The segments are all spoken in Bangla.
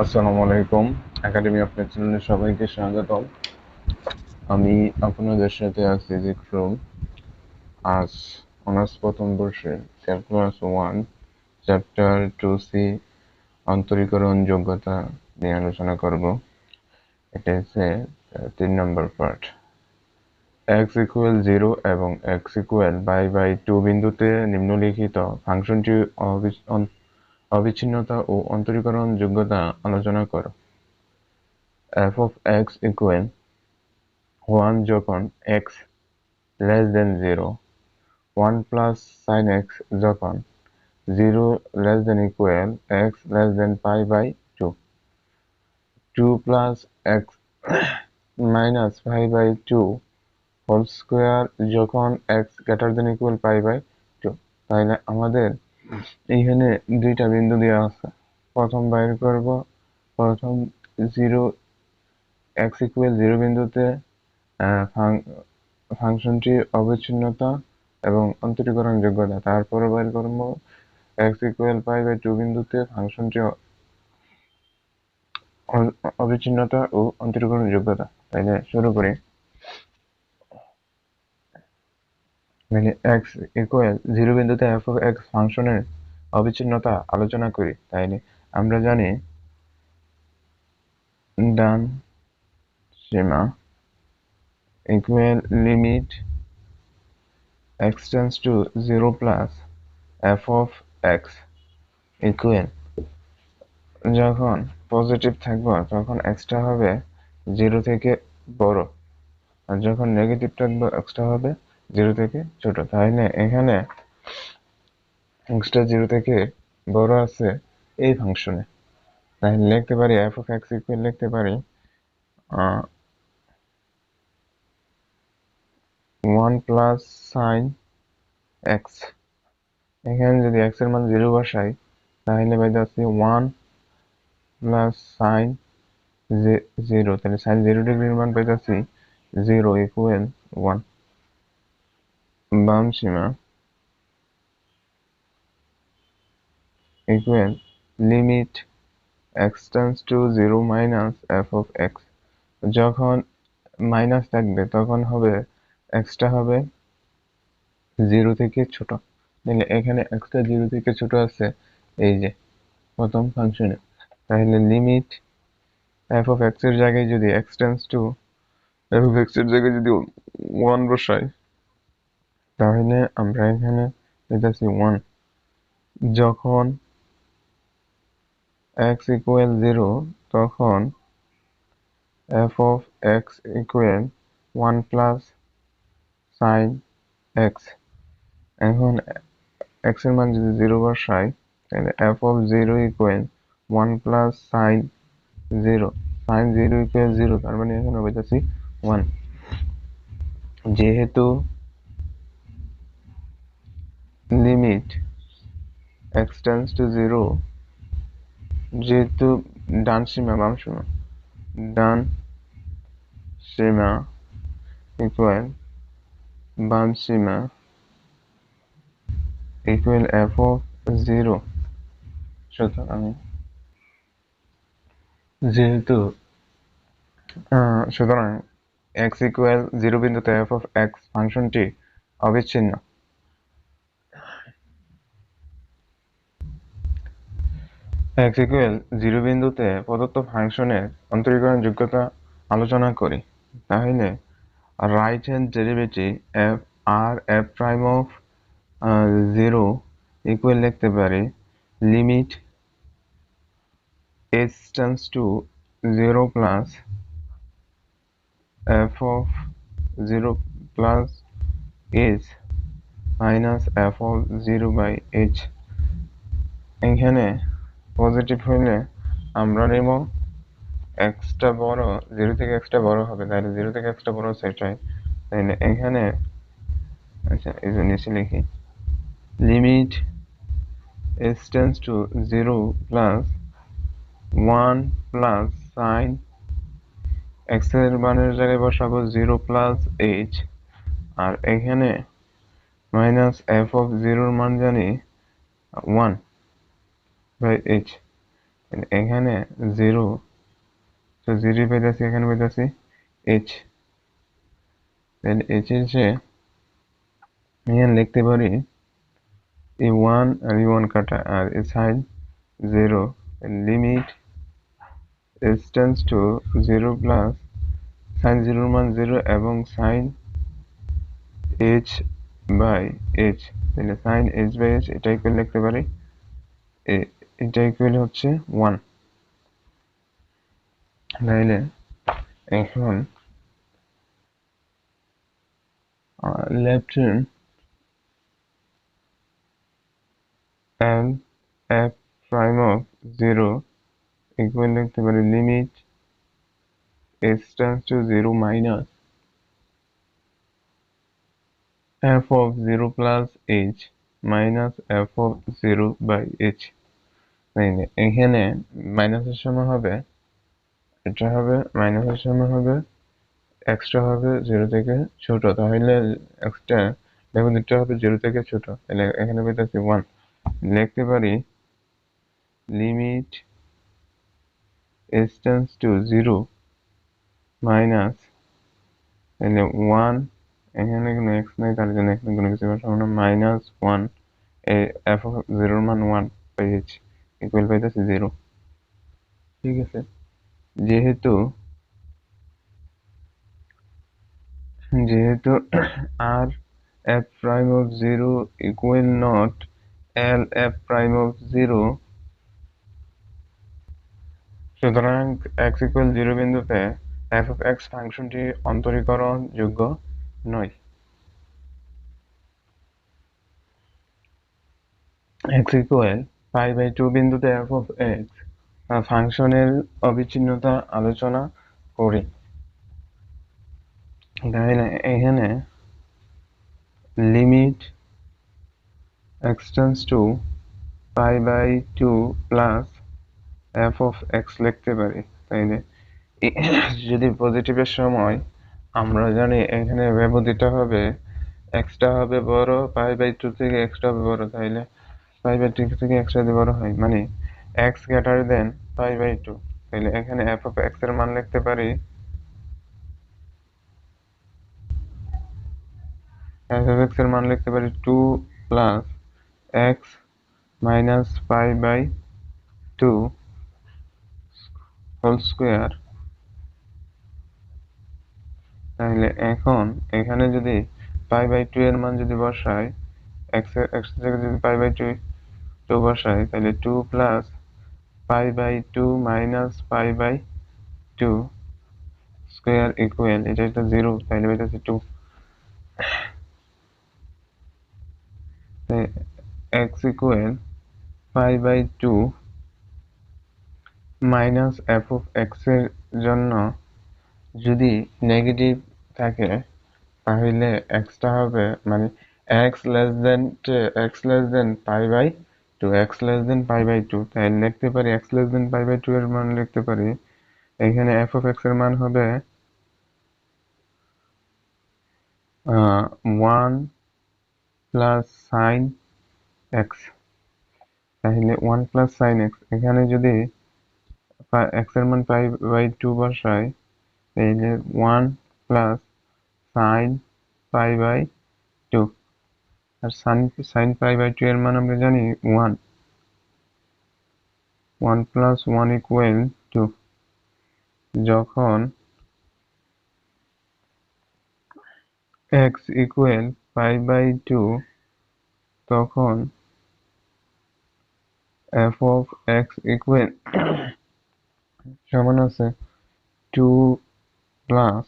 আসসালামু আলাইকুম। একাডেমি অফ ম্যাথ চ্যানেলে সবাইকে স্বাগতম। আমি আপনাদের সাথে আছি জিক্রুল। আজ অনার্স প্রথম বর্ষে ক্যালকুলাস 1 চ্যাপ্টার 2 অন্তরীকরণ যোগ্যতা নিয়ে আলোচনা করব। এটা হচ্ছে 3 নম্বর পার্ট। x=0 এবং x=π/2 বিন্দুতে নিম্নলিখিত ফাংশনটি অবিচ্ছিন্নতা ও অন্তরীকরণ যোগ্যতা আলোচনা করো। f of x equal 1 যখন x less than 0, 1 plus sin x যখন 0 less than equal x less than π/2, 2 plus x minus π/2 whole square যখন x greater than equal π/2। তাহলে আমাদের এইখানে দুইটা বিন্দু দেওয়া আছে। প্রথম বাইর করব, প্রথম 0 x equal 0 বিন্দুতে ফাংশনটি অবিচ্ছিন্নতা এবং অন্তরীকরণ যোগ্যতা। তারপরে বের করব x equal π/2 বিন্দুতে ফাংশনটি অবিচ্ছিন্নতা ও অন্তরীকরণ যোগ্যতা। তাইলে শুরু করি। মানে x equal 0 বিন্দুতে f of x ফাংশনের অবিচ্ছিন্নতা আলোচনা করি। তাইলে আমরা জানি ডান সীমা equal limit x tends to 0 plus f of x equal, যখন পজিটিভ থাকবে তখন এক্সটা হবে 0 থেকে বড়, আর যখন নেগেটিভ থাকবে এক্সটা হবে 0 থেকে ছোট। তাহলে এখানে এক্সটা 0 থেকে বড় আছে এই ফাংশনে। তাহলে লিখতে পারি f of x ইকুয়াল লিখতে পারি 1 প্লাস সাইন x। এখানে যদি x এর মান 0 বসাই তাহলে পাইতেছি 1 প্লাস সাইন 0। তাহলে সাইন 0 ডিগ্রির মান পাইতেছি 0 ইকুয়াল 1। বাম সীমা equal limit x tends to 0 minus f of x, যখন মাইনাস থাকবে তখন হবে এক্সটা হবে 0 থেকে ছোট। তাহলে এখানে এক্সটা 0 থেকে ছোট আছে এই যে প্রথম ফাংশনে। তাহলে লিমিট f of x এর জায়গায় যদি x tends to f of x এর জায়গায় যদি 1 বসাই তাহলে আমরা এখানে পেতেছি 1। যখন x equal 0 তখন f of x equal 1 plus sin x। এখন x এর মান যদি 0 বসাই তাহলে f of 0 equal 1 plus sin 0। sin 0 equal 0, তার মানে এখানে পাইতেছি 1। যেহেতু লিমিট x tends to 0, যেহেতু ডান সীমা বাম সীমা, ডান সীমা ইকুয়াল বাম সীমা ইকুয়াল f of 0, সুতরাং যেহেতু সুতরাং x ইকুয়াল 0 বিন্দুতে f of x ফাংশনটি অবিচ্ছিন্ন। x ইকুয়াল 0 বিন্দুতে প্রদত্ত ফাংশনের অন্তরীকরণ যোগ্যতা আলোচনা করি। তাহলে right hand derivative f r f prime of 0 equal লিখতে পারি লিমিট h tends to 0 plus f of 0 plus h minus f of 0 by h। এখানে পজিটিভ হইলে আমরা নেব এক্সটা বড়, 0 থেকে এক্সটা বড় হবে, তাহলে 0 থেকে এক্সটা বড় সেটাই। তাহলে এখানে আচ্ছা এই যে নিচে লিখি limit h tends to 0 plus 1 plus sin x এর মানের জায়গায় বসাবো 0 plus h, আর এখানে মাইনাস f of 0 এর মান জানি 1 by h। এখানে 0, তো 0 পাইতেছি, এখানে পাইতেছি h, তাহলে h এর যে এখানে লিখতে পারি এই 1 আর এই 1 কাটা আর এই sine 0, limit h tends to 0 plus sine 0 এর মান 0 এবং সাইন h বাই h, তাহলে সাইন h বাই h এটা ইকুয়াল লিখতে পারি এটা ইকুয়াল হচ্ছে 1। তাহলে এখন left hand and f prime of 0 equal লিখতে পারি লিমিট h tends to 0 minus f of 0 plus h minus f of 0 by h। এখানে মাইনাসের সময় হবে, এটা হবে মাইনাসের সময় হবে, এক্সট্রা হবে 0 থেকে ছোট, তাহলে এক্সট্রা দেখুন এটা হবে 0 থেকে ছোট, তাহলে এখানে পেতেছি 1, লিখতে পারি লিমিট h tends to 0 মাইনাস, তাহলে 1, এখানে কোনো x নাই তার জন্য এখানে কোনো কিছু বসাবো না, মাইনাস 1 f of 0 মান 1 বাই h ইকুয়াল পাইতেছে 0। ঠিক আছে, যেহেতু যেহেতু r f prime of 0 equal not l f prime of 0, সুতরাং x equal 0 বিন্দুতে f of x ফাংশনটি অন্তরীকরণ যোগ্য নয়। x equal pi by 2 বিন্দুতে f of x ফাংশনের অবিচ্ছিন্নতা আলোচনা করি। তাহলে এখানে limit x tends to pi by 2 plus f of x লিখতে পারি। তাইলে যদি পজিটিভের সময় আমরা জানি এখানে ব্যবধিটা হবে, x টা হবে বড়, pi by 2 থেকে x টা হবে বড়, তাইলে pi by 2 থেকে x টা বড় হয়, মানে x greater than pi by 2। তাইলে এখানে f of x এর মান লিখতে পারি f of x এর মান লিখতে পারি 2 plus x minus pi by 2 whole square। তাহলে এখন এখানে যদি pi by 2 এর মান যদি বসাই, x থেকে যদি pi by 2 বসাই, তাহলে 2 plus pi by 2 minus pi by 2 square equal, এটা একটা 0, তাহলে হইতেছে 2। x equal pi by 2 minus f of x এর জন্য যদি নেগেটিভ থাকে তাহলে x টা হবে, মানে x less than pi by 2, x less than pi by 2, তাহলে লিখতে পারি x less than pi by 2 এর মান লিখতে পারি এখানে f of x এর মান হবে 1 plus sin x, তাহলে 1 plus sin x, এখানে যদি x এর মান pi by 2 বসাই, তাহলে 1 plus sin pi by 2, R sin pi by 2 এর মান আমরা জানি 1, 1 plus 1 equal 2। যখন x equal pi by 2 তখন f of x equal সমান আছে 2 plus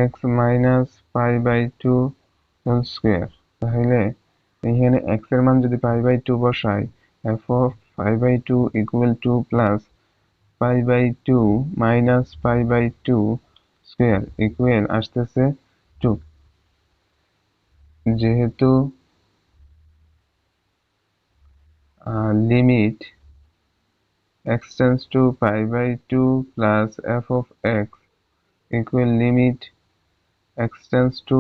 x minus pi by 2 whole square। তাহলে এখানে x এর মান যদি pi by 2 বসাই, f of pi by 2 equal 2 plus pi by 2 minus pi by 2 square equal আসতেছে 2। যেহেতু limit x tends to pi by 2 plus f of x equal limit x tends to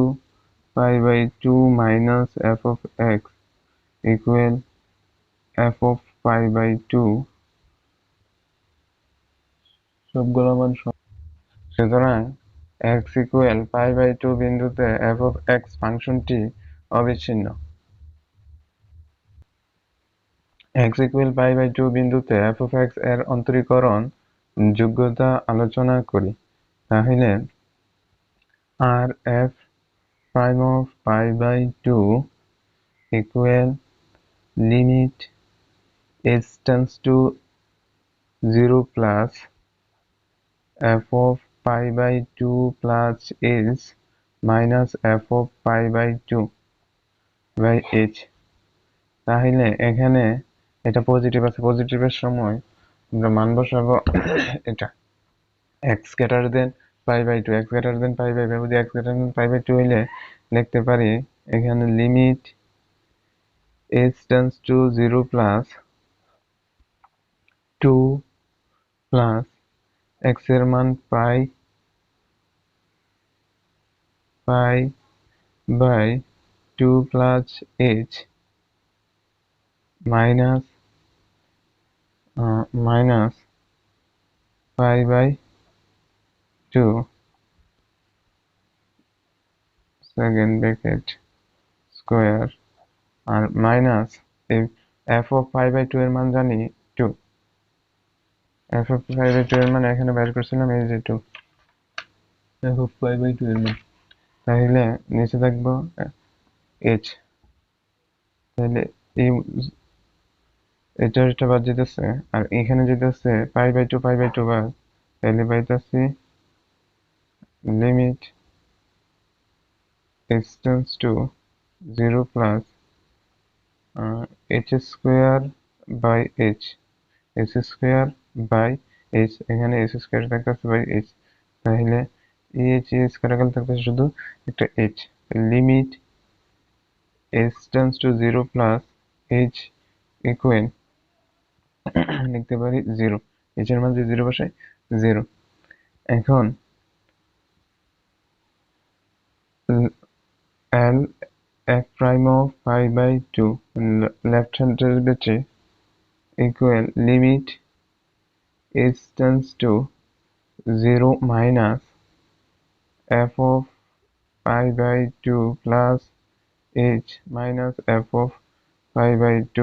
pi by 2 minus f of x equal f of pi by 2, সবগুলো মান সুতরাং x ইকুয়াল π/2 বিন্দুতে f of x ফাংশনটি অবিচ্ছিন্ন। x ইকুয়াল π/2 বিন্দুতে f of x এর অন্তরীকরণ যোগ্যতা আলোচনা করি। তাহলে আর f prime of π/2 equal limit h tends to 0 plus f of π/2 plus h minus f of π/2 by h। তাহলে এখানে এটা পজিটিভ আছে, পজিটিভের সময় আমরা মান বসাবো এটা x greater than π/2, x greater than π/2, যদি x greater than π/2 হইলে লিখতে পারি এখানে limit h tends to 0 plus 2 plus x এর মান π/2 plus h minus π/2 second bracket square আর মাইনাস f of π/2 এর মান জানি 2, f of π/2 এর মান এখানে বের করছিলাম এই যে 2, f of π/2 এর মান। তাহলে নিচে থাকবো h, তাহলে এই এটা বাদ যেতেছে আর এখানে যেতেছে π/2 π/2 বাদ, তাহলে পাইতেছি limit h tends to 0 plus h square by h, h square by h, এখানে h square থাকতেছে by h, তাহলে h করে গেলে থাকতেছে শুধু একটা h। Limit h tends to 0 plus h equal লিখতে পারি 0, h এর মান যদি 0 বসাই 0। এখন L f prime of π/2 left hand derivative equal limit h tends to 0 minus f of π/2 plus h minus f of π/2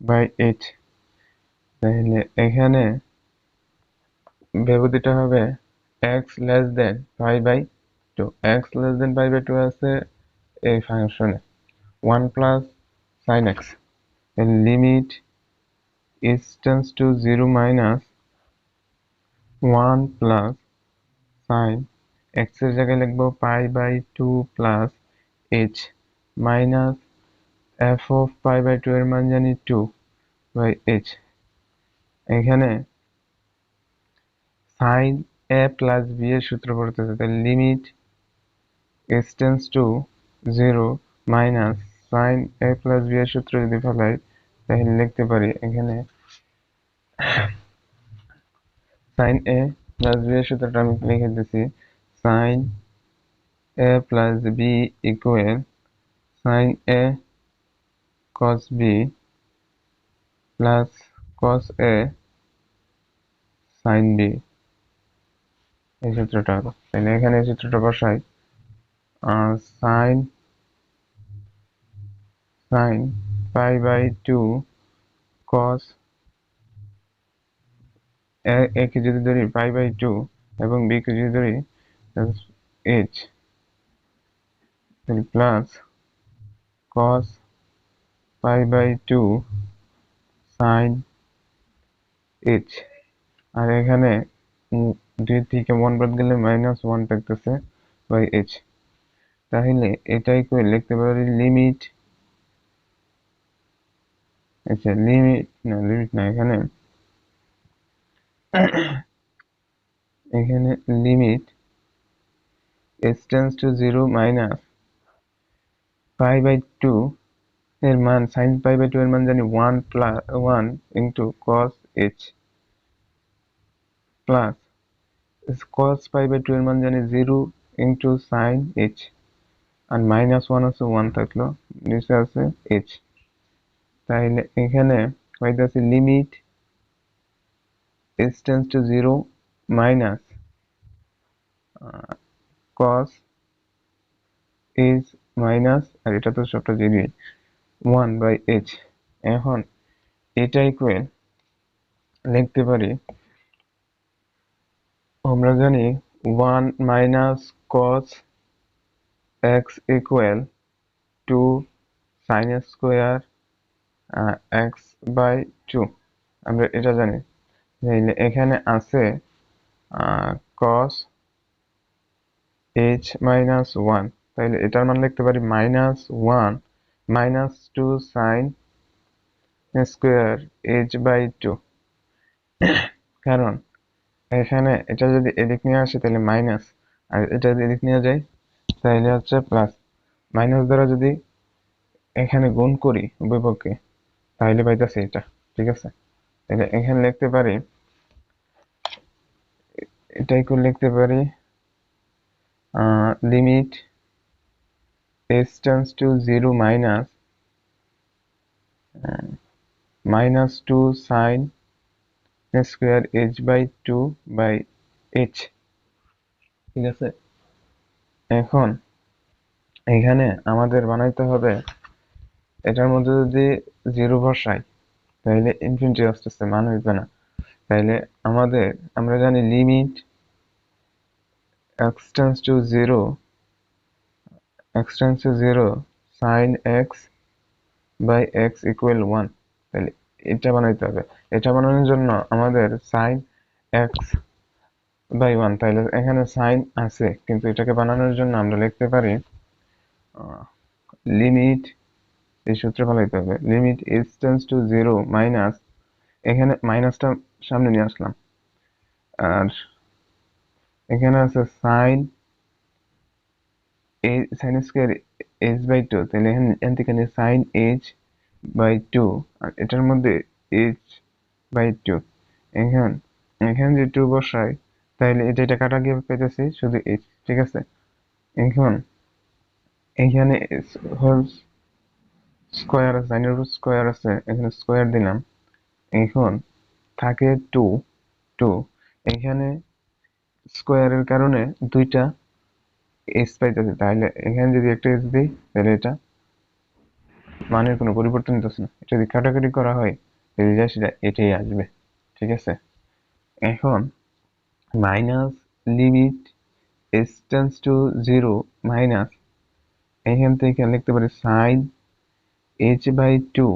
by h। তাহলে এখানে ব্যবধিটা হবে x less than π/2, x less than π/2 আছে এই ফাংশনে 1 plus sin x, limit h tends to 0 minus 1 plus sin x এর জায়গায় লিখবো π/2 plus h minus f of π/2 এর মান জানি 2 by h। এখানে sin a plus b এর সূত্র পড়তেছে, তাহলে limit h tends to 0 minus sin a plus b এর সূত্র যদি ফেলাই তাহলে লিখতে পারি এখানে sin a plus b এর সূত্রটা আমি লিখে দিচ্ছি sin a plus b equal sin a cos b plus cos a sin b, এই সূত্রটা হবে। তাহলে এখানে এই সূত্রটা বসাই sin π/2 cos a কে যদি ধরি π/2 এবং b কে যদি ধরি h, তাহলে প্লাস cos π/2 sin h, আর এখানে 2 থেকে 1 বাদ গেলে -1 থাকতেছে বাই h। তাহলে এটাই করে লিখতে পারি লিমিট, আচ্ছা লিমিট না এখানে limit h tends to 0 minus π/2 এর মান sin π/2 এর মান জানি 1 plus 1 into cos h plus cos π/2 এর মান জানি 0 into sin h, আর -1 আছে 1 থাকলো নিচে আছে h। তাহলে এখানে পাইতেছি limit h tends to 0 minus cos h minus আর এটা তো সবটা জিরোই 1/h। এখন এটা ইকুয়াল লিখতে পারি, আমরা জানি 1 minus cos x equal 2 sin square x by 2। আমরা এটা জানি। তাহলে এখানে আছে cos h minus 1, তাহলে এটার মান লিখতে পারি -1 minus 2 sin square h by 2। কারণ এখানে এটা যদি এদিক নিয়ে আসে তাহলে মাইনাস, আর এটা যদি এদিক নিয়ে যায় তাহলে হচ্ছে প্লাস। মাইনাস দ্বারা যদি এখানে গুণ করি উভয় পক্ষে তাহলে পাইতেছে এটা, ঠিক আছে। তাহলে এখানে লিখতে পারি, এটাই করে লিখতে পারি লিমিট h tends to 0 minus 2 sin square h by 2 by h, ঠিক আছে। এখন এখানে আমাদের বানাইতে হবে, এটার মধ্যে যদি 0 বসাই তাহলে ইনফিনিটি আসতেছে, মান হইবে না। তাহলে আমরা জানি limit x tends to 0 sin x by x equal 1। তাহলে এটা বানাইতে হবে। এটা বানানোর জন্য আমাদের sin x by 1, তাহলে এখানে sin আছে কিন্তু এটাকে বানানোর জন্য আমরা লিখতে পারি লিমিট, এই সূত্র ফলাইতে হবে, limit h tends to 0 minus, এখানে মাইনাসটা সামনে নিয়ে আসলাম, আর এখানে আছে sin স্কয়ার h by 2, তাহলে এখান থেকে sin h by 2, আর এটার মধ্যে h by 2। এখানে যে 2 বসাই তাহলে এটা কাটা গিয়ে পেতেছি শুধু h, ঠিক আছে। এখন এখানে হোল স্কয়ার আছে, সাইনের উপর স্কয়ার আছে, এখানে স্কয়ার দিলাম। এখন থাকে 2 এখানে স্কয়ারের কারণে দুইটা h পাইতেছি, তাহলে এখানে যদি একটা h দিই তাহলে এটা মানের কোনো পরিবর্তন হইতেছে না। এটা যদি কাটাকাটি করা হয় তাহলে যা সেটা এটাই আসবে, ঠিক আছে। এখন minus limit h tends to 0 minus, এখান থেকে লিখতে পারি sin h by 2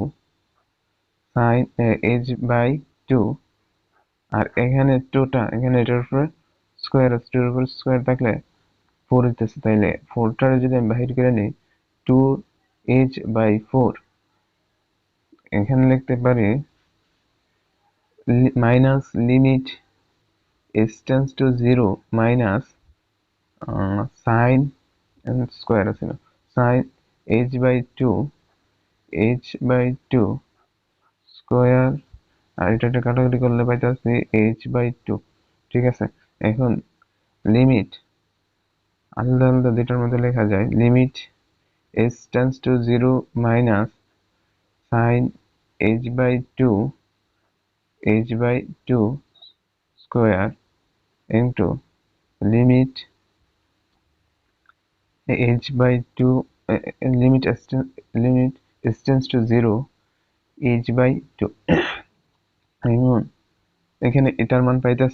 sin h by 2, আর এখানে 2টা এখানে এটার উপরে স্কয়ার আছে, 2 এর উপরে স্কয়ার থাকলে 4 হইতেছে, তাইলে 4টারে যদি আমি বাহির করে নিই 2h by 4, এখানে লিখতে পারি minus limit h tends to 0 minus sin square আছে না, sin h by 2 স্কয়ার, আর এটা কাটাকাটি করলে পাইতেছি h by 2, ঠিক আছে। এখন লিমিট আলাদা আলাদা দুইটার মধ্যে লেখা যায়, limit h tends to 0 minus sin h by 2 square into limit h by 2 limit h tends to 0 h by 2। এখন এখানে এটার মান পাইতেছি